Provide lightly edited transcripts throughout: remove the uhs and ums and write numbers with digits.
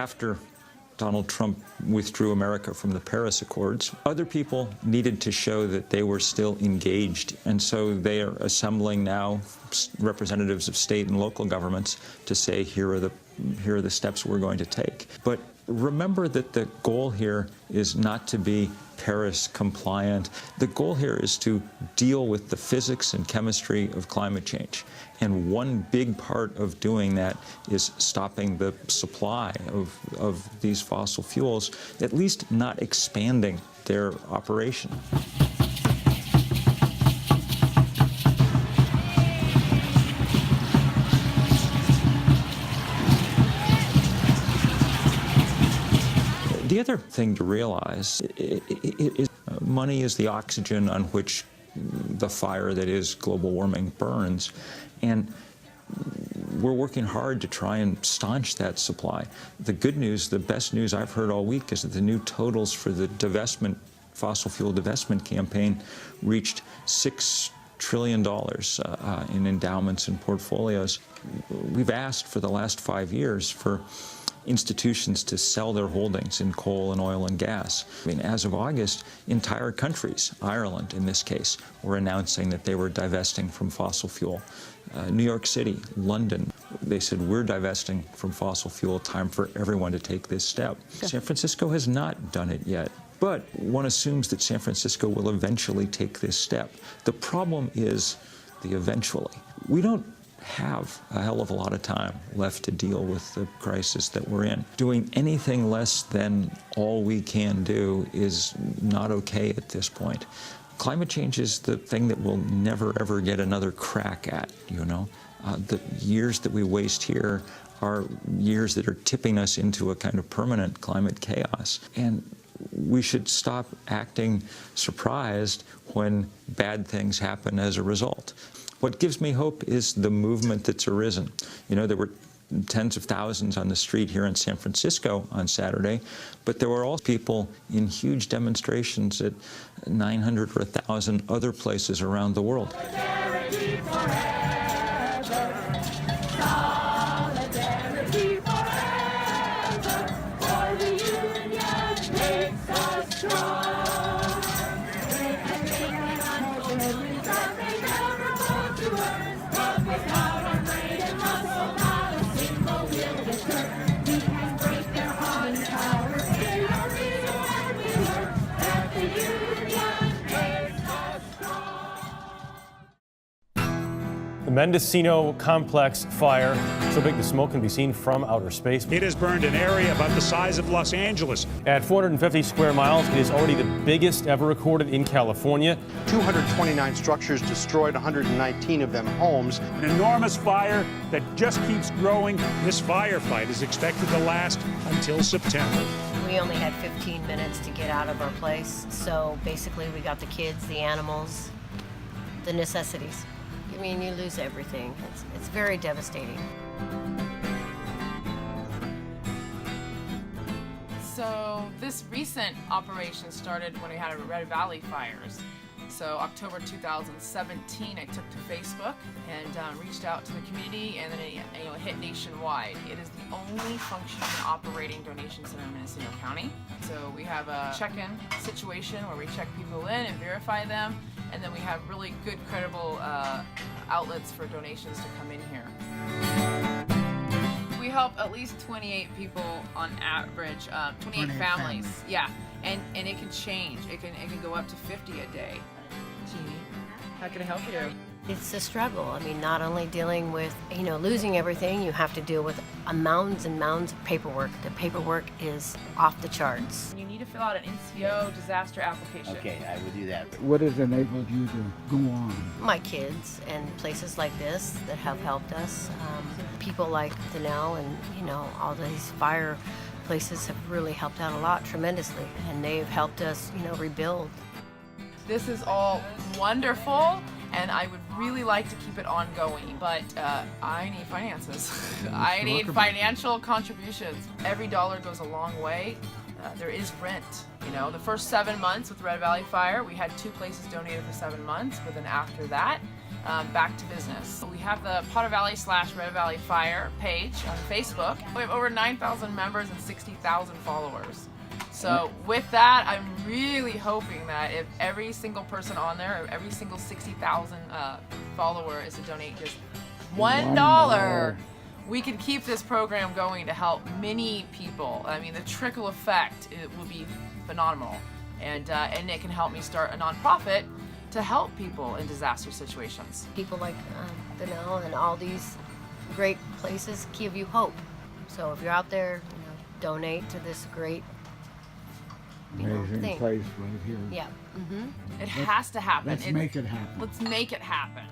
after Donald Trump withdrew America from the Paris Accords, other people needed to show that they were still engaged. And so they are assembling now representatives of state and local governments to say, here are the steps we're going to take. But remember that the goal here is not to be Paris compliant. The goal here is to deal with the physics and chemistry of climate change. And one big part of doing that is stopping the supply of these fossil fuels, at least not expanding their operation. The other thing to realize is money is the oxygen on which the fire that is global warming burns, and we're working hard to try and staunch that supply. The good news, the best news I've heard all week, is that the new totals for the divestment, fossil fuel divestment campaign reached $6 trillion in endowments and portfolios. We've asked for the last 5 years for institutions to sell their holdings in coal and oil and gas. I mean, as of August, entire countries, Ireland in this case, were announcing that they were divesting from fossil fuel. New York City, London, they said, we're divesting from fossil fuel, time for everyone to take this step. Yeah. San Francisco has not done it yet, but one assumes that San Francisco will eventually take this step. The problem is the eventually. We don't have a hell of a lot of time left to deal with the crisis that we're in. Doing anything less than all we can do is not okay at this point. Climate change is the thing that we'll never, ever get another crack at, you know? The years that we waste here are years that are tipping us into a kind of permanent climate chaos. And we should stop acting surprised when bad things happen as a result. What gives me hope is the movement that's arisen. You know, there were tens of thousands on the street here in San Francisco on Saturday, but there were also people in huge demonstrations at 900 or 1,000 other places around the world. Solidarity forever. Solidarity forever. For the union makes us strong. The MendoComplex fire, so big the smoke can be seen from outer space. It has burned an area about the size of Los Angeles. At 450 square miles, it is already the biggest ever recorded in California. 229 structures destroyed, 119 of them homes. An enormous fire that just keeps growing. This firefight is expected to last until September. We only had 15 minutes to get out of our place, so basically we got the kids, the animals, the necessities. I mean, you lose everything. It's very devastating. So this recent operation started when we had a Red Valley fires. So October 2017, I took to Facebook and reached out to the community, and then it hit nationwide. It is the only functioning operating donation center in Mendocino County. So we have a check-in situation where we check people in and verify them, and then we have really good, credible outlets for donations to come in here. We help at least 28 people on average, 28 families. Yeah, and it can change. It can go up to 50 a day. Jeannie, how can I help you? It's a struggle. I mean, not only dealing with, losing everything, you have to deal with mounds and mounds of paperwork. The paperwork is off the charts. You need to fill out an NCO disaster application. Okay, I will do that. What has enabled you to go on? My kids and places like this that have helped us. People like Danelle and, all these fire places have really helped out a lot tremendously. And they've helped us, rebuild. This is all wonderful, and I would really like to keep it ongoing, but I need finances. I need financial contributions. Every dollar goes a long way. There is rent. The first 7 months with Red Valley Fire, we had 2 places donated for 7 months, but then after that, back to business. We have the Potter Valley / Red Valley Fire page on Facebook. We have over 9,000 members and 60,000 followers. So with that, I'm really hoping that if every single person on there, or every single 60,000 follower is to donate just $1, we can keep this program going to help many people. I mean, the trickle effect, it will be phenomenal. And it can help me start a nonprofit to help people in disaster situations. People like the Nell and all these great places give you hope. So if you're out there, donate to this great Amazing thing. place right here. Yeah. It has to happen. Let's make it happen. Let's make it happen.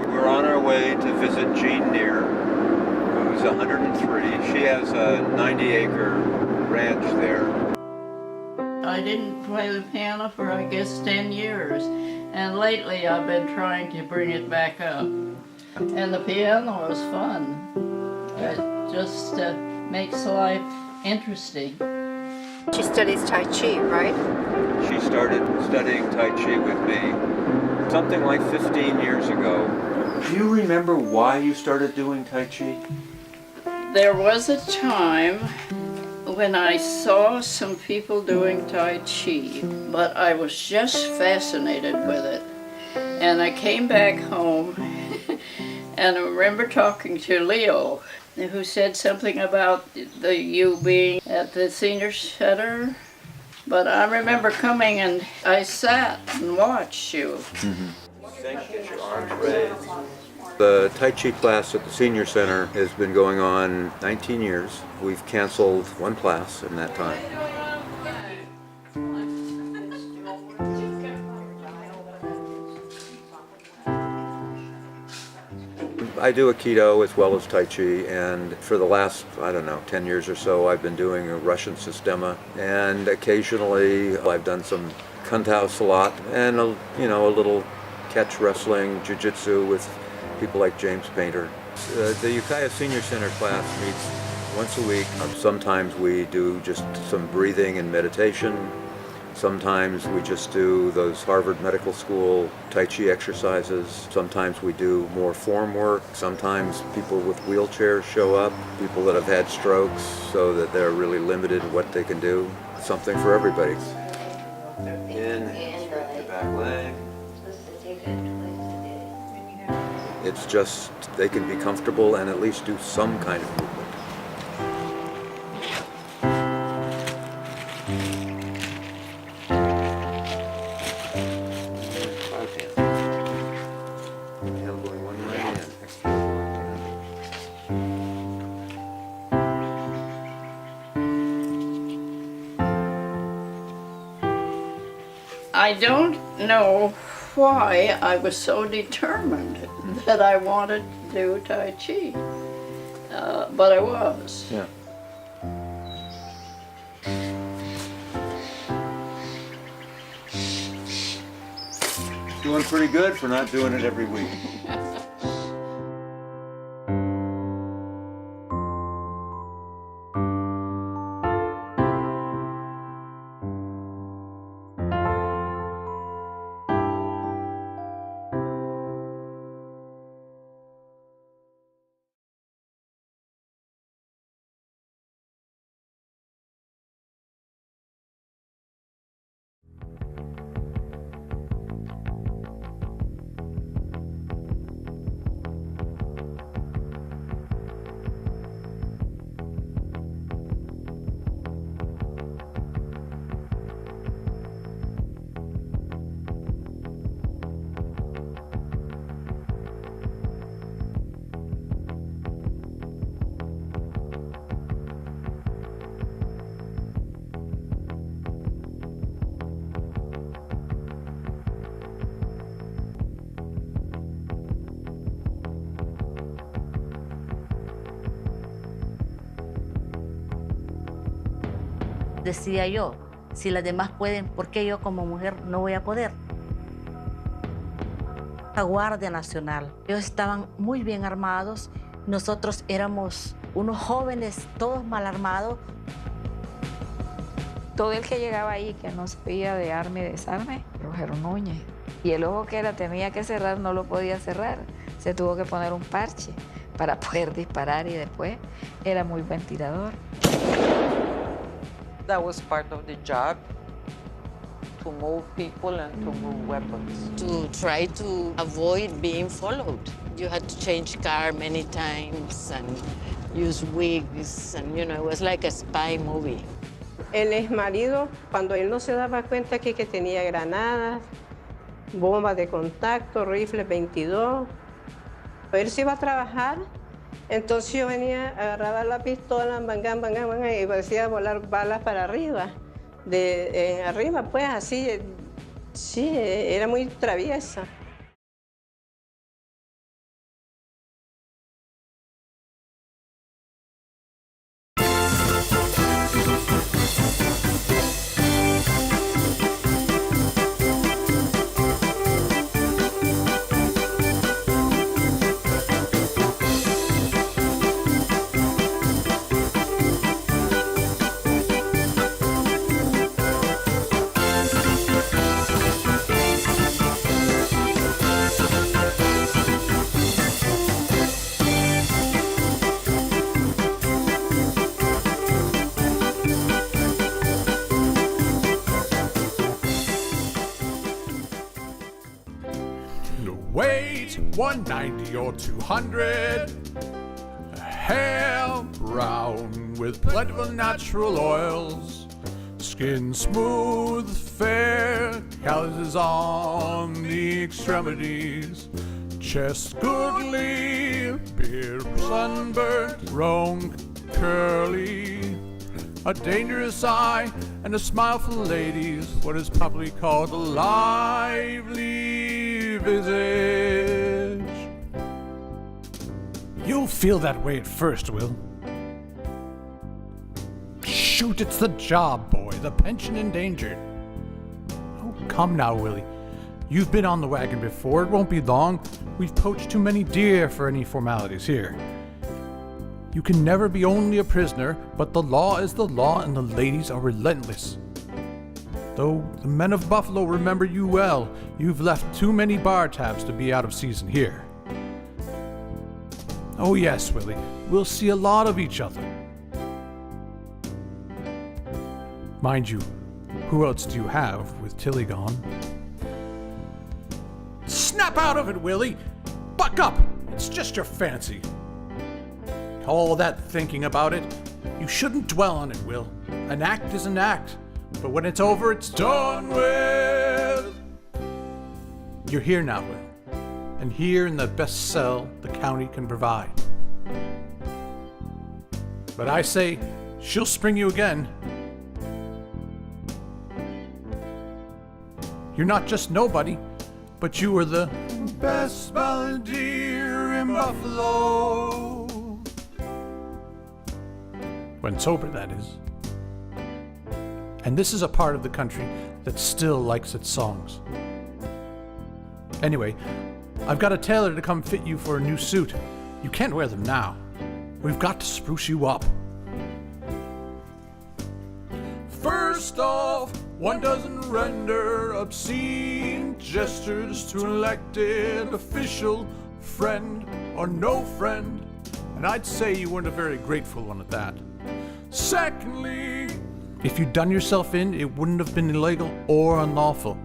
We're on our way to visit Jean Neer, who's 103. She has a 90-acre ranch there. I didn't play the piano for, I guess, 10 years. And lately I've been trying to bring it back up. And the piano is fun. It just makes life interesting. She studies Tai Chi, right? She started studying Tai Chi with me something like 15 years ago. Do you remember why you started doing Tai Chi? There was a time when I saw some people doing Tai Chi, but I was just fascinated with it. And I came back home and I remember talking to Leo, who said something about you being at the senior center. But I remember coming and I sat and watched you. Get your arms raised. The Tai Chi class at the senior center has been going on 19 years. We've canceled one class in that time. I do Aikido as well as Tai Chi, and for the last, 10 years or so, I've been doing a Russian Sistema, and occasionally I've done some Kuntaus a lot, and a little catch wrestling, jiu-jitsu with people like James Painter. The Ukiah Senior Center class meets once a week. Sometimes we do just some breathing and meditation. Sometimes we just do those Harvard Medical School Tai Chi exercises. Sometimes we do more form work. Sometimes people with wheelchairs show up, people that have had strokes so that they're really limited in what they can do. Something for everybody. Inhale, stretch the back leg. It's just they can be comfortable and at least do some kind of movement. I don't know why I was so determined that I wanted to do Tai Chi, but I was. Yeah. Doing pretty good for not doing it every week. decía yo, si las demás pueden, ¿por qué yo como mujer no voy a poder? La Guardia Nacional, ellos estaban muy bien armados, nosotros éramos unos jóvenes todos mal armados. Todo el que llegaba ahí que no sabía de arma y desarme, Rogero Núñez. Y el ojo que la tenía que cerrar no lo podía cerrar, se tuvo que poner un parche para poder disparar y después era muy buen tirador. That was part of the job, to move people and to move weapons. To try to avoid being followed. You had to change car many times and use wigs, and it was like a spy movie. El exmarido, cuando él no se daba cuenta que tenía granadas, bombas de contacto, rifles 22, él se iba a trabajar, entonces yo venía, agarraba la pistola, bangán, bangán, bangán, y parecía volar balas para arriba. Arriba, pues, así, sí, era muy traviesa. Weight 190 or 200. Hair brown with plentiful natural oils. Skin smooth, fair, calluses on the extremities. Chest goodly, beard sunburnt, roan curly. A dangerous eye and a smile for ladies, what is popularly called a lively visage. You'll feel that way at first, Will. Shoot, it's the job, boy. The pension endangered. Oh, come now, Willie. You've been on the wagon before. It won't be long. We've poached too many deer for any formalities here. You can never be only a prisoner, but the law is the law and the ladies are relentless. Though the men of Buffalo remember you well, you've left too many bar tabs to be out of season here. Oh yes, Willie, we'll see a lot of each other. Mind you, who else do you have with Tilly gone? Snap out of it, Willie! Buck up! It's just your fancy. All that thinking about it, you shouldn't dwell on it, Will. An act is an act, but when it's over, it's done with. You're here now, Will, and here in the best cell the county can provide. But I say, she'll spring you again. You're not just nobody, but you were the best volunteer in Buffalo. When sober, that is. And this is a part of the country that still likes its songs. Anyway, I've got a tailor to come fit you for a new suit. You can't wear them now. We've got to spruce you up. First off, one doesn't render obscene gestures to an elected official, friend or no friend. And I'd say you weren't a very grateful one at that. Secondly, if you'd done yourself in, it wouldn't have been illegal or unlawful.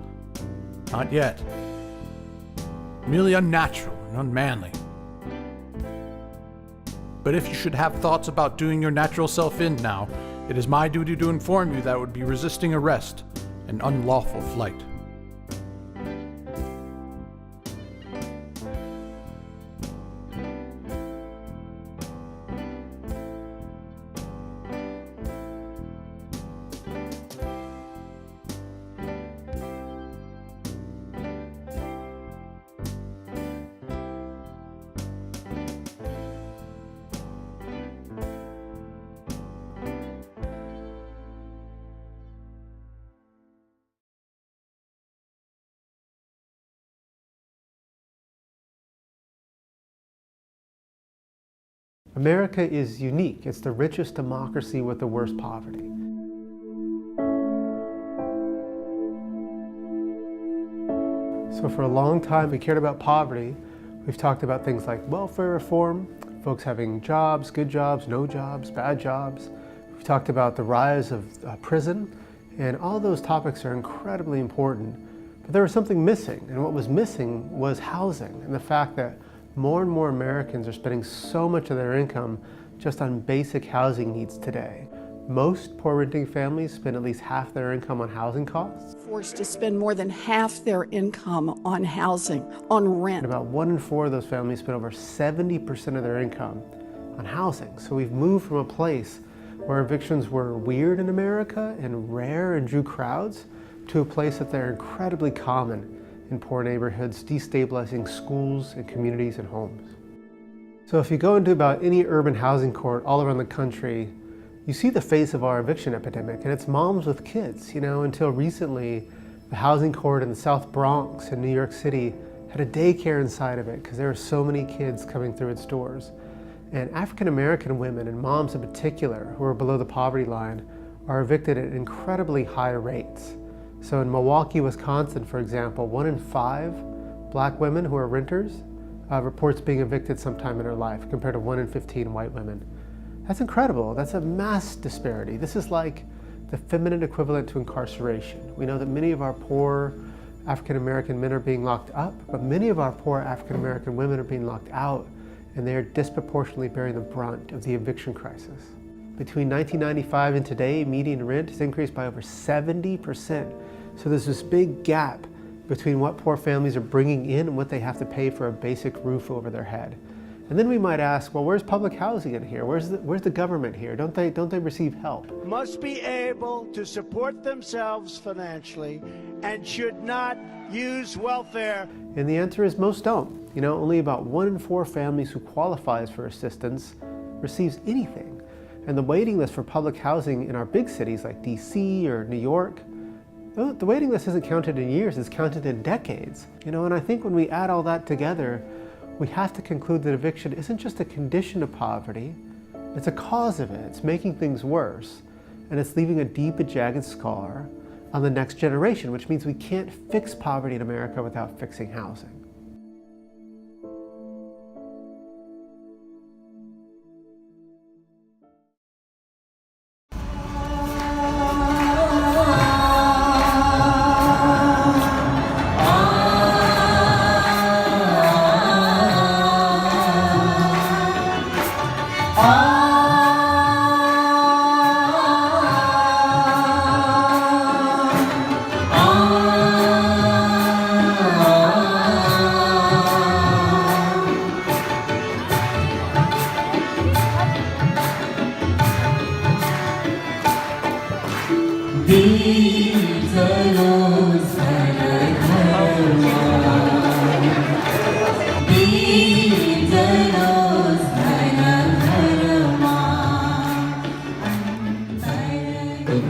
Not yet. Merely unnatural and unmanly. But if you should have thoughts about doing your natural self in now, it is my duty to inform you that would be resisting arrest and unlawful flight. America is unique. It's the richest democracy with the worst poverty. So for a long time, we cared about poverty. We've talked about things like welfare reform, folks having jobs, good jobs, no jobs, bad jobs. We've talked about the rise of prison, and all those topics are incredibly important. But there was something missing, and what was missing was housing, and the fact that more and more Americans are spending so much of their income just on basic housing needs today. Most poor renting families spend at least half their income on housing costs. Forced to spend more than half their income on housing, on rent. And about 1 in 4 of those families spend over 70% of their income on housing. So we've moved from a place where evictions were weird in America and rare and drew crowds to a place that they're incredibly common in poor neighborhoods, destabilizing schools and communities and homes. So if you go into about any urban housing court all around the country, you see the face of our eviction epidemic, and it's moms with kids. You know, until recently, the housing court in the South Bronx in New York City had a daycare inside of it because there were so many kids coming through its doors. And African American women, and moms in particular, who are below the poverty line, are evicted at incredibly high rates. So in Milwaukee, Wisconsin, for example, 1 in 5 black women who are renters reports being evicted sometime in their life, compared to 1 in 15 white women. That's incredible. That's a mass disparity. This is like the feminine equivalent to incarceration. We know that many of our poor African American men are being locked up, but many of our poor African American women are being locked out, and they are disproportionately bearing the brunt of the eviction crisis. Between 1995 and today, median rent has increased by over 70%. So there's this big gap between what poor families are bringing in and what they have to pay for a basic roof over their head. And then we might ask, well, where's public housing in here? Where's the government here? Don't they receive help? Must be able to support themselves financially and should not use welfare. And the answer is most don't. You know, only about 1 in 4 families who qualifies for assistance receives anything. And the waiting list for public housing in our big cities like DC or New York, the waiting list isn't counted in years, it's counted in decades. You know, and I think when we add all that together, we have to conclude that eviction isn't just a condition of poverty, it's a cause of it. It's making things worse, and it's leaving a deep and jagged scar on the next generation, which means we can't fix poverty in America without fixing housing.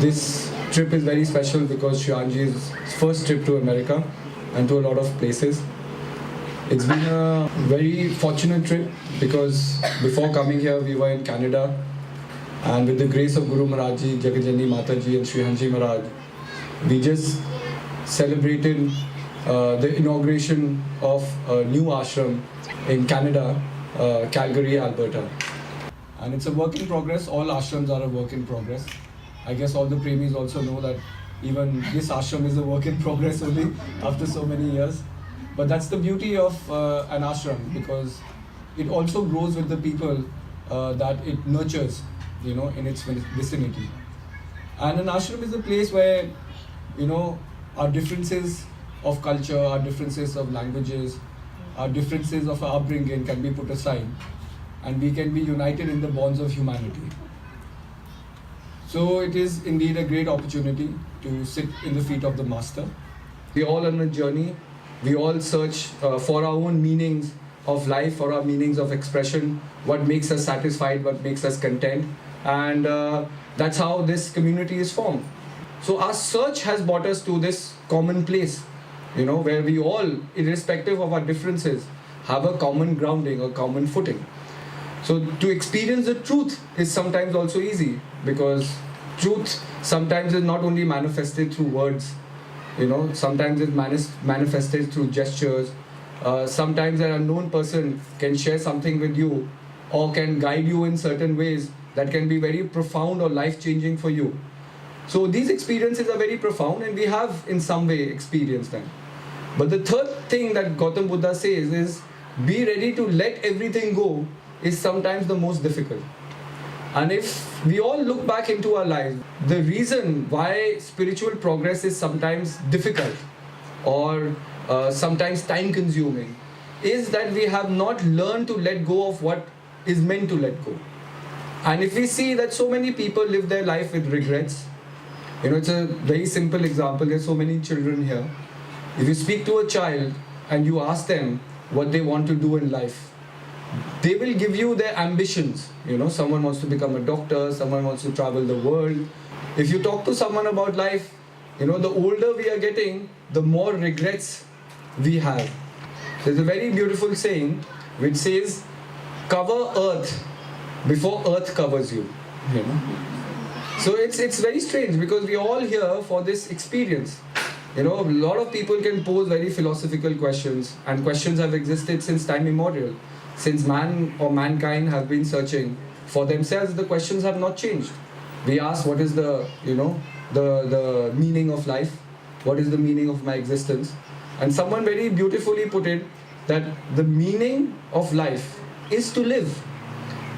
This trip is very special because Shuanji's first trip to America and to a lot of places. It's been a very fortunate trip because before coming here we were in Canada, and with the grace of Guru Maharaj Ji, Jagajani Mataji and Srihanji Maharaj, we just celebrated the inauguration of a new ashram in Canada, Calgary, Alberta. And it's a work in progress. All ashrams are a work in progress. I guess all the premies also know that even this ashram is a work in progress only after so many years. But that's the beauty of an ashram, because it also grows with the people that it nurtures, you know, in its vicinity. And an ashram is a place where, you know, our differences of culture, our differences of languages, our differences of our upbringing can be put aside, and we can be united in the bonds of humanity. So it is indeed a great opportunity to sit in the feet of the Master. We all on a journey. We all search for our own meanings of life, for our meanings of expression, what makes us satisfied, what makes us content. And that's how this community is formed. So our search has brought us to this common place, you know, where we all, irrespective of our differences, have a common grounding, a common footing. So to experience the truth is sometimes also easy, because truth sometimes is not only manifested through words, sometimes it's manifested through gestures. Sometimes an unknown person can share something with you or can guide you in certain ways that can be very profound or life-changing for you. So these experiences are very profound, and we have in some way experienced them. But the third thing that Gautam Buddha says is, be ready to let everything go is sometimes the most difficult. And if we all look back into our lives, the reason why spiritual progress is sometimes difficult or sometimes time consuming is that we have not learned to let go of what is meant to let go. And if we see that so many people live their life with regrets, it's a very simple example. There's so many children here. If you speak to a child and you ask them what they want to do in life, they will give you their ambitions. Someone wants to become a doctor, someone wants to travel the world. If you talk to someone about life, the older we are getting, the more regrets we have. There's a very beautiful saying which says, cover earth before earth covers you. So it's very strange, because we are all here for this experience. A lot of people can pose very philosophical questions, and questions have existed since time immemorial. Since man or mankind have been searching for themselves, the questions have not changed. We ask, what is the meaning of life? What is the meaning of my existence? And someone very beautifully put it, that the meaning of life is to live.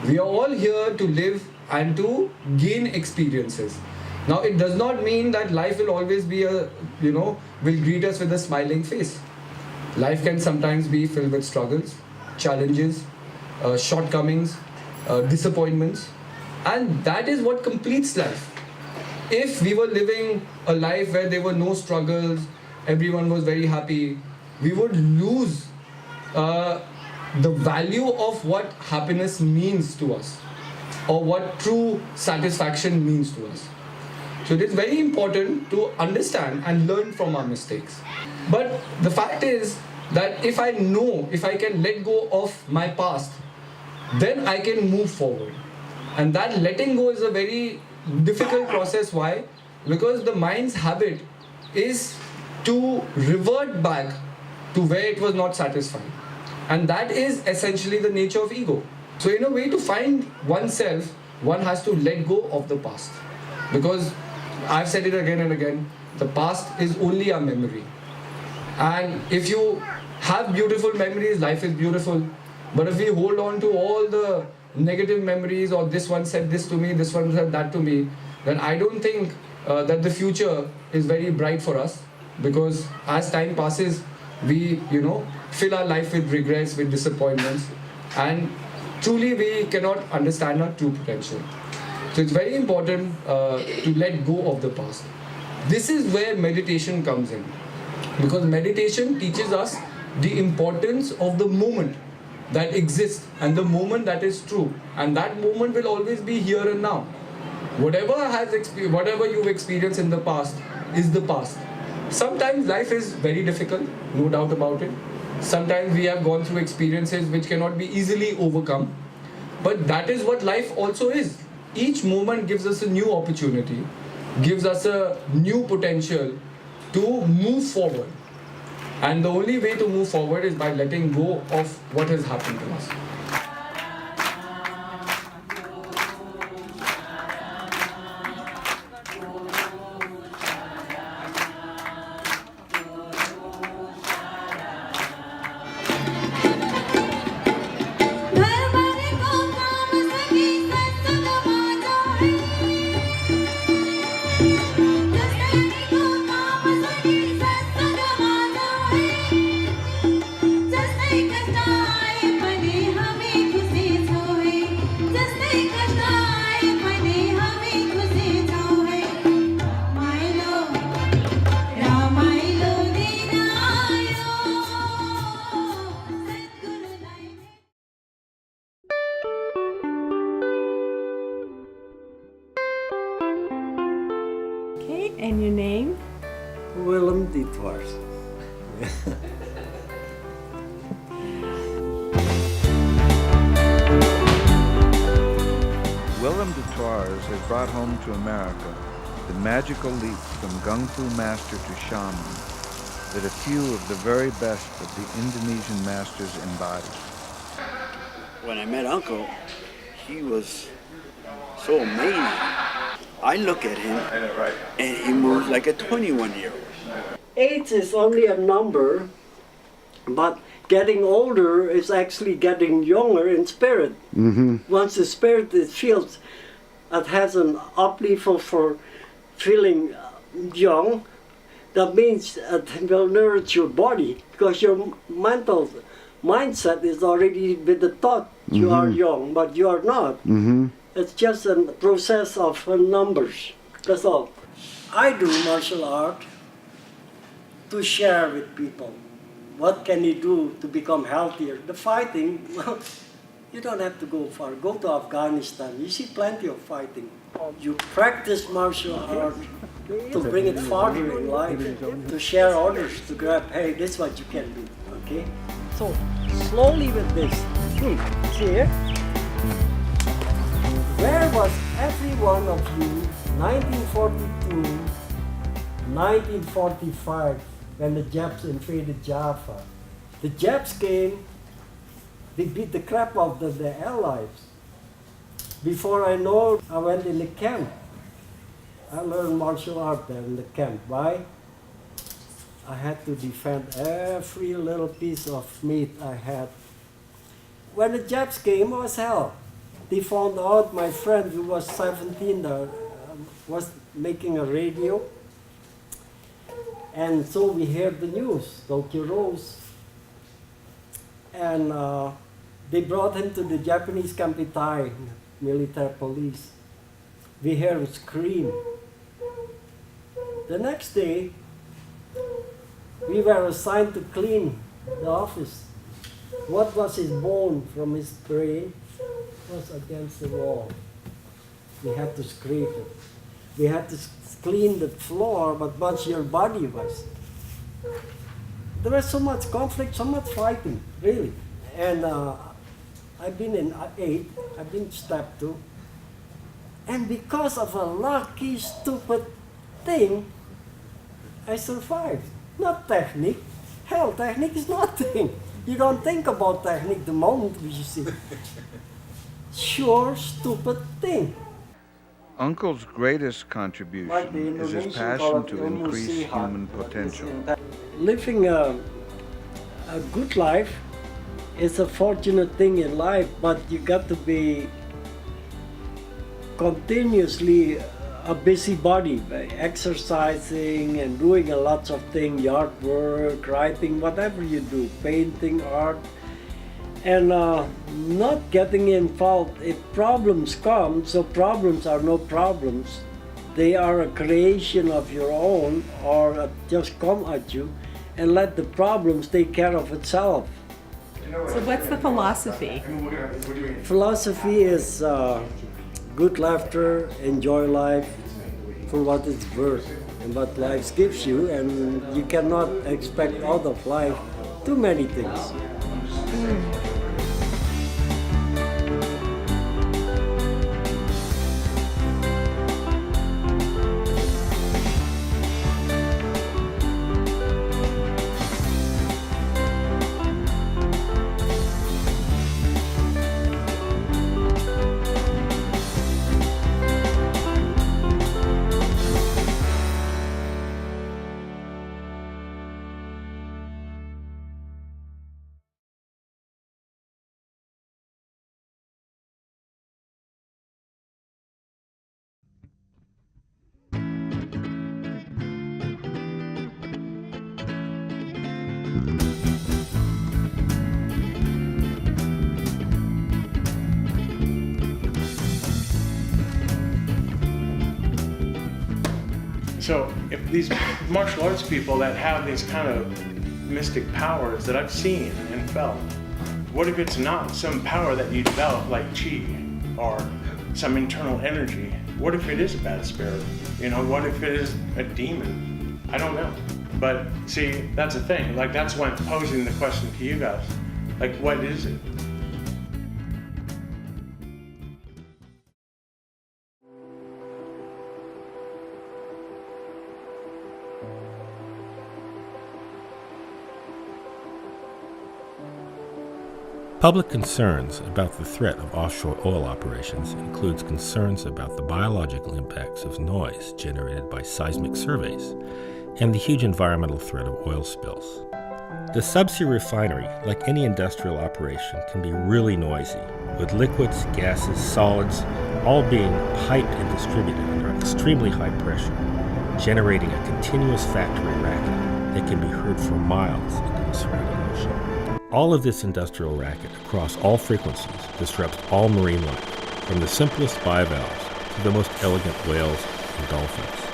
We are all here to live and to gain experiences. Now, it does not mean that life will always be will greet us with a smiling face. Life can sometimes be filled with struggles, challenges, shortcomings, disappointments, and that is what completes life. If we were living a life where there were no struggles, everyone was very happy, we would lose the value of what happiness means to us, or what true satisfaction means to us. So it is very important to understand and learn from our mistakes. But the fact is that if I can let go of my past, then I can move forward. And that letting go is a very difficult process. Why? Because the mind's habit is to revert back to where it was not satisfied. And that is essentially the nature of ego. So in a way, to find oneself, one has to let go of the past. Because I've said it again and again, the past is only a memory. And if you have beautiful memories, life is beautiful. But if we hold on to all the negative memories, or this one said this to me, this one said that to me, then I don't think that the future is very bright for us. Because as time passes, we, fill our life with regrets, with disappointments, and truly we cannot understand our true potential. So it's very important to let go of the past. This is where meditation comes in. Because meditation teaches us the importance of the moment that exists and the moment that is true. And that moment will always be here and now. Whatever you've experienced in the past is the past. Sometimes life is very difficult, no doubt about it. Sometimes we have gone through experiences which cannot be easily overcome. But that is what life also is. Each moment gives us a new opportunity, gives us a new potential to move forward. And the only way to move forward is by letting go of what has happened to us. And your name? Willem Dietwars. Willem de Tars has brought home to America the magical leap from Kung Fu master to shaman that a few of the very best of the Indonesian masters embody. When I met Uncle, he was so amazing. I look at him and he moves like a 21-year-old. Age is only a number, but getting older is actually getting younger in spirit. Once the spirit feels it has an uplift for feeling young, that means it will nourish your body because your mental mindset is already with the thought you are young, but you are not. It's just a process of numbers. That's all. I do martial art to share with people. What can you do to become healthier? The fighting, well, you don't have to go far. Go to Afghanistan. You see plenty of fighting. You practice martial art to bring it farther in life, to share orders, to grab, hey, this is what you can do, okay? So, slowly with this, see here? Where was every one of you 1942, 1945, when the Japs invaded Java? The Japs came, they beat the crap out of the Allies. Before I know, I went in the camp. I learned martial art there in the camp. Why? I had to defend every little piece of meat I had. When the Japs came, it was hell. They found out my friend who was 17 was making a radio. And so we heard the news, Tokyo rose. And they brought him to the Japanese Kampitai, military police. We heard him scream. The next day, we were assigned to clean the office. What was his bone from his brain was against the wall. We had to scrape it. We had to clean the floor, but much your body was. There was so much conflict, so much fighting, really. And I've been in 8, I've been step 2. And because of a lucky, stupid thing, I survived. Not technique. Hell, technique is nothing. You don't think about technique the moment you see. Sure, stupid thing. Uncle's greatest contribution is his passion to increase human potential. Living a good life is a fortunate thing in life, but you got to be continuously a busybody, exercising and doing a lot of things, yard work, writing, whatever you do, painting, art, and not getting involved. If problems come, so problems are no problems. They are a creation of your own or just come at you and let the problems take care of itself. So what's the philosophy? Philosophy is good laughter, enjoy life for what it's worth and what life gives you, and you cannot expect out of life too many things. So if these martial arts people that have these kind of mystic powers that I've seen and felt, what if it's not some power that you develop like chi or some internal energy? What if it is a bad spirit? You know, what if it is a demon? I don't know. But see, that's the thing. Like, that's why I'm posing the question to you guys. Like, what is it? Public concerns about the threat of offshore oil operations includes concerns about the biological impacts of noise generated by seismic surveys and the huge environmental threat of oil spills. The subsea refinery, like any industrial operation, can be really noisy, with liquids, gases, solids, all being piped and distributed under extremely high pressure, generating a continuous factory racket that can be heard for miles into the surrounding ocean. All of this industrial racket across all frequencies disrupts all marine life, from the simplest bivalves to the most elegant whales and dolphins.